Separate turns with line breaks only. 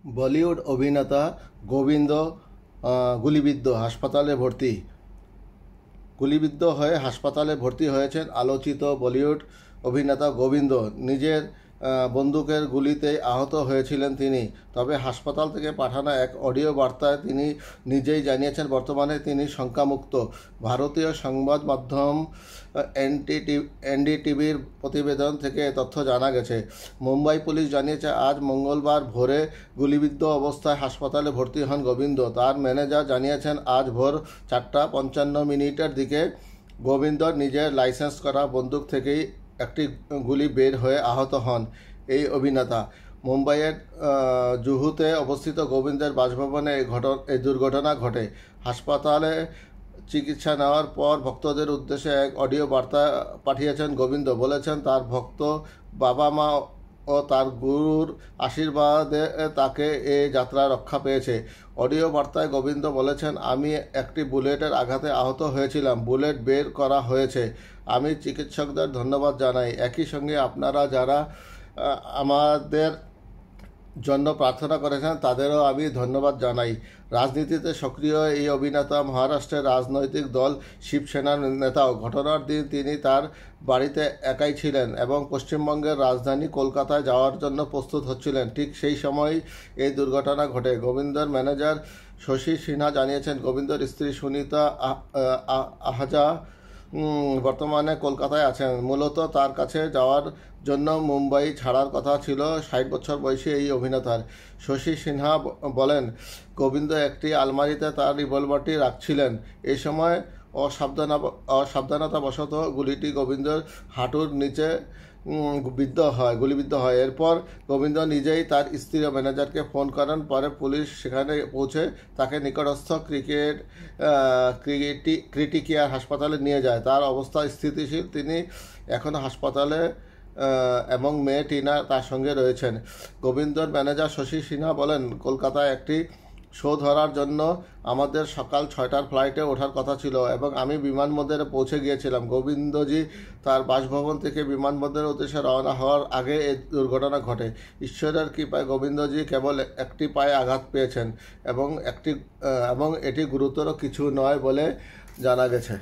বলিউড অভিনেতা গোবিন্দ গুলিবিদ্ধ হাসপাতালে ভর্তি। গুলিবিদ্ধ হয়ে হাসপাতালে ভর্তি হয়েছেন আলোচিত বলিউড অভিনেতা গোবিন্দ। নিজের বন্দুকের গুলিতে আহত হয়েছিলেন তিনি। তবে হাসপাতাল থেকে পাঠানো এক অডিও বার্তায় তিনি নিজেই জানিয়েছেন বর্তমানে তিনি শঙ্কামুক্ত। ভারতীয় সংবাদ মাধ্যম এনডিটিভির প্রতিবেদন থেকে এ তথ্য জানা গেছে। মুম্বাই পুলিশ জানিয়েছে আজ মঙ্গলবার ভোরে গুলিবিদ্ধ অবস্থায় হাসপাতালে ভর্তি হন গোবিন্দ। তার ম্যানেজার জানিয়েছেন আজ ভোর 4:55 দিকে গোবিন্দর নিজের লাইসেন্স করা বন্দুক থেকেই একটি গুলি বের হয়ে আহত হন এই অভিনেতা। মুম্বাইয়ের জুহুতে অবস্থিত গোবিন্দের বাসভবনে এই দুর্ঘটনা ঘটে। হাসপাতালে চিকিৎসা নেওয়ার পর ভক্তদের উদ্দেশ্যে এক অডিও বার্তা পাঠিয়েছেন গোবিন্দ। বলেছেন তার ভক্ত, বাবা মা ও তার গুরুর আশীর্বাদে তাকে এ যাত্রা রক্ষা পেয়েছে। অডিও বার্তায় গোবিন্দ বলেছেন, আমি একটি বুলেটের আঘাতে আহত হয়েছিলাম। বুলেট বের করা হয়েছে। আমি চিকিৎসকদের ধন্যবাদ জানাই। একই সঙ্গে আপনারা যারা আমাদের জন্য প্রার্থনা করেছেন তাদেরও আমি ধন্যবাদ জানাই। রাজনীতিতে সক্রিয় এই অভিনেতা মহারাষ্ট্রের রাজনৈতিক দল শিবসেনার নেতাও। ঘটনার দিন তিনি তার বাড়িতে একাই ছিলেন এবং পশ্চিমবঙ্গের রাজধানী কলকাতায় যাওয়ার জন্য প্রস্তুত হচ্ছিলেন। ঠিক সেই সময় এই দুর্ঘটনা ঘটে। গোবিন্দর ম্যানেজার শশী সিনহা জানিয়েছেন গোবিন্দর স্ত্রী সুনিতা আহাজা বর্তমানে কলকাতায় আছেন। মূলত তার কাছে যাওয়ার জন্য মুম্বাই ছাড়ার কথা ছিল 60 বছর বয়সী এই অভিনেতার। শশী সিনহা বলেন, গোবিন্দ একটি আলমারিতে তার রিভলভারটি রাখছিলেন। এই সময় অসাবধানতাবশত গুলিটি গোবিন্দর হাঁটুর নিচে গুলিবিদ্ধ হয়। এরপর গোবিন্দ নিজেই তার স্ত্রী ও ম্যানেজারকে ফোন করেন। পরে পুলিশ সেখানে পৌঁছে তাকে নিকটস্থ ক্রিটিকেয়ার হাসপাতালে নিয়ে যায়। তার অবস্থা স্থিতিশীল। তিনি এখনও হাসপাতালে এবং মেয়ে টিনা তার সঙ্গে রয়েছেন। গোবিন্দর ম্যানেজার শশী সিনহা বলেন, কলকাতায় একটি শো ধরার জন্য আমাদের সকাল 6টার ফ্লাইটে ওঠার কথা ছিল এবং আমি বিমানবন্দরে পৌঁছে গিয়েছিলাম। গোবিন্দজি তার বাসভবন থেকে বিমানবন্দরের উদ্দেশ্যে রওনা হওয়ার আগে এই দুর্ঘটনা ঘটে। ঈশ্বরের কৃপায় গোবিন্দজি কেবল একটি পায়ে আঘাত পেয়েছেন এবং এটি গুরুতর কিছু নয় বলে জানা গেছে।